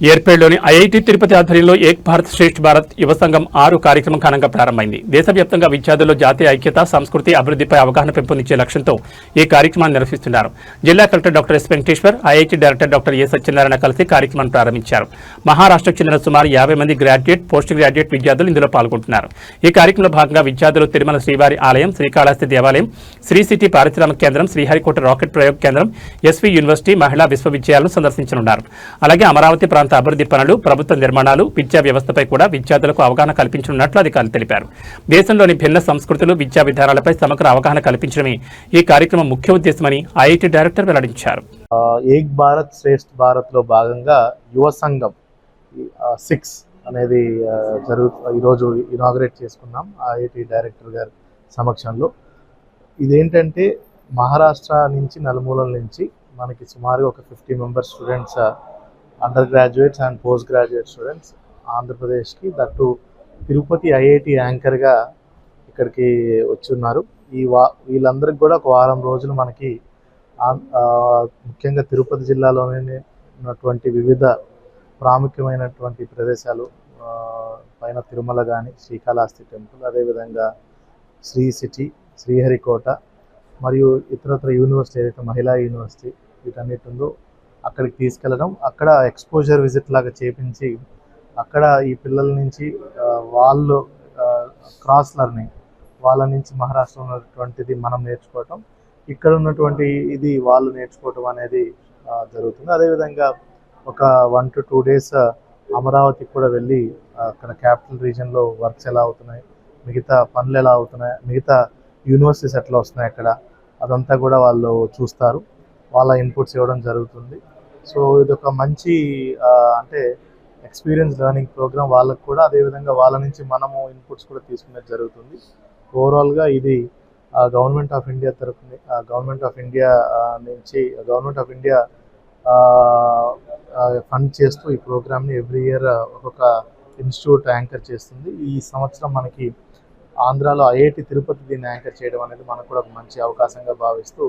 ఏర్పేడ్లోని IIT Tirupati ఆధ్వర్యంలో ఏక్ భారత్ శ్రేష్ఠ భారత్ యువ సంఘం 6 కార్యక్రమం ఘనంగా ప్రారంభమైంది. దేశవ్యాప్తంగా విద్యార్థుల్లో జాతీయ ఐక్యత, సంస్కృతి, అభివృద్ధిపై అవగాహన పెంపొందించే లక్ష్యంతో ఈ కార్యక్రమాన్ని నిర్వహిస్తున్నారు. జిల్లా collector doctor yes Venkateshwar, IIT director doctor ఏ సత్యనారాయణ కలిసి కార్యక్రమాన్ని ప్రారంభించారు. మహారాష్ట్రకు చెందిన సుమారు 50 మంది గ్రాడ్యుయేట్, పోస్ట్ గ్రాడ్యుయేట్ విద్యార్థులు ఇందులో పాల్గొంటున్నారు. ఈ కార్యక్రమంలో భాగంగా విద్యార్థులు తిరుమల శ్రీవారి ఆలయం, శ్రీకాళహస్తి దేవాలయం, శ్రీ సిటీ పారిశ్రామిక కేంద్రం, శ్రీహరికోట రాకెట్ ప్రయోగ కేంద్రం, ఎస్వి యూనివర్సిటీ, మహిళా విశ్వవిద్యాలయాలను సందర్శించనున్నారు. అలాగే అమరావతి ప్రాంత అభివృద్ధి పనులు, ప్రభుత్వ నిర్మాణాలు, విద్యా వ్యవస్థపై కూడా విద్యార్థులకు అవగాహన కల్పించనున్నట్లు అధికారులు తెలిపారు. దేశంలోని భిన్న సంస్కృతులు, విద్యా విధానాలపై సమగ్ర అవగాహన కల్పించడమే ఈ కార్యక్రమం ముఖ్య ఉద్దేశమని ఐఐటి డైరెక్టర్ వెల్లడించారు. ఏక్ భారత్ శ్రేష్ఠ భారత్ లో భాగంగా యువ సంఘం 6 అనేది ఈరోజు ఇనాగరేట్ చేసుకున్నాం ఐఐటి డైరెక్టర్ గారి సమక్షంలో. ఇదేంటంటే మహారాష్ట్ర నుంచి నలుమూలల నుంచి మనకి సుమారుగా ఒక 50 members students, under graduates and post graduate students ఆంధ్రప్రదేశ్కి, దట్టు తిరుపతి ఐఐటి యాంకర్గా ఇక్కడికి వచ్చి ఉన్నారు. వీళ్ళందరికీ కూడా ఒక వారం రోజులు మనకి ముఖ్యంగా తిరుపతి జిల్లాలోనే ఉన్నటువంటి వివిధ ప్రాముఖ్యమైనటువంటి ప్రదేశాలు, పైన తిరుమల కానీ, శ్రీకాళహస్తి టెంపుల్, అదేవిధంగా శ్రీ సిటీ, శ్రీహరికోట మరియు ఇతరత్ర యూనివర్సిటీ ఏదైతే మహిళా యూనివర్సిటీ వీటన్నిటి ఉందో అక్కడికి తీసుకెళ్ళడం, అక్కడ ఎక్స్పోజర్ విజిట్ లాగా చేపించి అక్కడ ఈ పిల్లల నుంచి వాళ్ళు క్రాస్ లెర్నింగ్, వాళ్ళ నుంచి మహారాష్ట్రలో ఉన్నటువంటిది మనం నేర్చుకోవటం, ఇక్కడ ఉన్నటువంటి ఇది వాళ్ళు నేర్చుకోవటం అనేది జరుగుతుంది. అదేవిధంగా ఒక 1 to 2 days అమరావతికి కూడా వెళ్ళి అక్కడ క్యాపిటల్ రీజియన్లో వర్క్స్ ఎలా అవుతున్నాయి, మిగతా పనులు ఎలా అవుతున్నాయి, మిగతా యూనివర్సిటీస్ ఎట్లా వస్తున్నాయి అక్కడ, అదంతా కూడా వాళ్ళు చూస్తారు, వాళ్ళ ఇన్పుట్స్ ఇవ్వడం జరుగుతుంది. సో ఇది ఒక మంచి అంటే ఎక్స్పీరియన్స్ లెర్నింగ్ ప్రోగ్రామ్ వాళ్ళకు కూడా, అదేవిధంగా వాళ్ళ నుంచి మనము ఇన్పుట్స్ కూడా తీసుకునేది జరుగుతుంది. ఓవరాల్గా ఇది గవర్నమెంట్ ఆఫ్ ఇండియా తరఫున, గవర్నమెంట్ ఆఫ్ ఇండియా ఫండ్ చేస్తూ ఈ ప్రోగ్రామ్ని ఎవ్రీ ఇయర్ ఒక్కొక్క ఇన్స్టిట్యూట్ యాంకర్ చేస్తుంది. ఈ సంవత్సరం మనకి ఆంధ్రాలో ఐఐటి తిరుపతి దీన్ని యాంకర్ చేయడం అనేది మనకు కూడా ఒక మంచి అవకాశంగా భావిస్తూ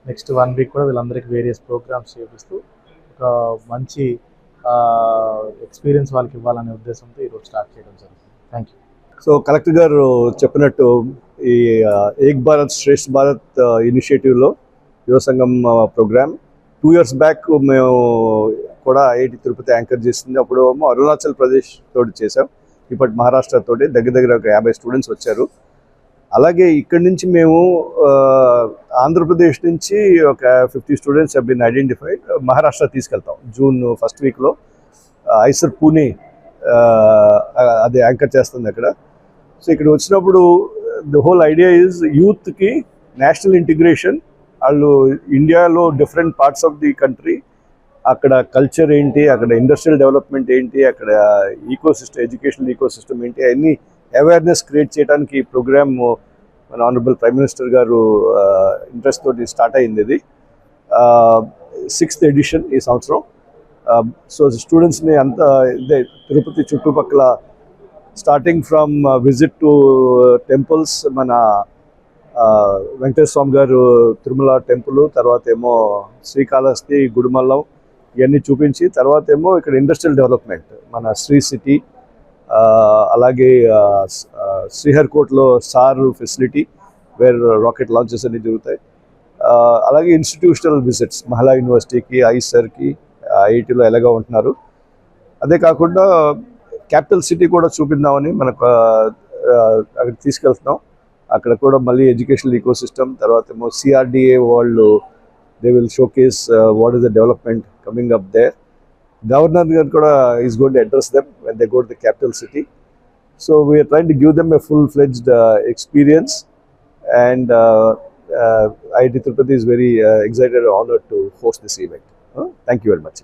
నెక్స్ట్ 1 week కూడా వీళ్ళందరికీ వేరియస్ ప్రోగ్రామ్స్ చేపిస్తూ ఒక మంచి ఎక్స్పీరియన్స్ వాళ్ళకి ఇవ్వాలనే ఉద్దేశంతో ఈరోజు స్టార్ట్ చేయడం జరుగుతుంది. Thank you. సో కలెక్టర్ గారు చెప్పినట్టు ఈ ఏక్ భారత్ శ్రేష్ఠ భారత్ ఇనిషియేటివ్లో యువ సంఘం ప్రోగ్రామ్ 2 years బ్యాక్ మేము కూడా ఐఐటి తిరుపతి యాంకర్ చేసింది. అప్పుడు అరుణాచల్ ప్రదేశ్ తోటి చేసాం, ఇప్పుడు మహారాష్ట్ర తోటి దగ్గర ఒక 50 స్టూడెంట్స్ వచ్చారు. అలాగే ఇక్కడి నుంచి మేము ఆంధ్రప్రదేశ్ నుంచి ఒక 50 students have been identified, Maharashtra తీసుకెళ్తాం June 1st weekలో. ఐసర్ పూణే అది యాంకర్ చేస్తుంది అక్కడ. సో ఇక్కడ వచ్చినప్పుడు ద హోల్ ఐడియా ఈజ్ యూత్కి నేషనల్ ఇంటిగ్రేషన్, వాళ్ళు ఇండియాలో different parts of the country, అక్కడ కల్చర్ ఏంటి, అక్కడ ఇండస్ట్రియల్ డెవలప్మెంట్ ఏంటి, అక్కడ ఎడ్యుకేషనల్ ఈకోసిస్టమ్ ఏంటి, అన్ని అవేర్నెస్ క్రియేట్ చేయడానికి ఈ ప్రోగ్రామ్ మన ఆనరబుల్ ప్రైమ్ మినిస్టర్ గారు ఇంట్రెస్ట్ తోటి స్టార్ట్ అయింది. ఇది 6th edition ఈ సంవత్సరం. సో స్టూడెంట్స్ని అంతా ఇదే తిరుపతి చుట్టుపక్కల starting from visit to temples, మన వెంకటేశ్వర స్వామి గారు తిరుమల టెంపుల్, తర్వాత ఏమో శ్రీకాళహస్తి, గుడిమల్లం ఇవన్నీ చూపించి, తర్వాత ఏమో ఇక్కడ ఇండస్ట్రియల్ డెవలప్మెంట్, మన శ్రీ సిటీ, అలాగే శ్రీహరికోటలో sir facility where rocket launches అన్ని జరుగుతాయి. అలాగే ఇన్స్టిట్యూషనల్ విజిట్స్ మహిళా యూనివర్సిటీకి, ఐసర్కి, ఐఐటీలో ఎలాగా ఉంటున్నారు. అదే కాకుండా క్యాపిటల్ సిటీ కూడా చూపిద్దామని మనకు అక్కడ తీసుకెళ్తున్నాం. అక్కడ కూడా మళ్ళీ ఎడ్యుకేషనల్ ఈకోసిస్టమ్, తర్వాత ఏమో సిఆర్డిఏ వాళ్ళు they will showcase what is the development coming up there. Governor Kuda is going to address them when they go to the capital city. So we are trying to give them a full-fledged experience, and IIT Tirupati is very excited and honored to host this event. Thank you very much.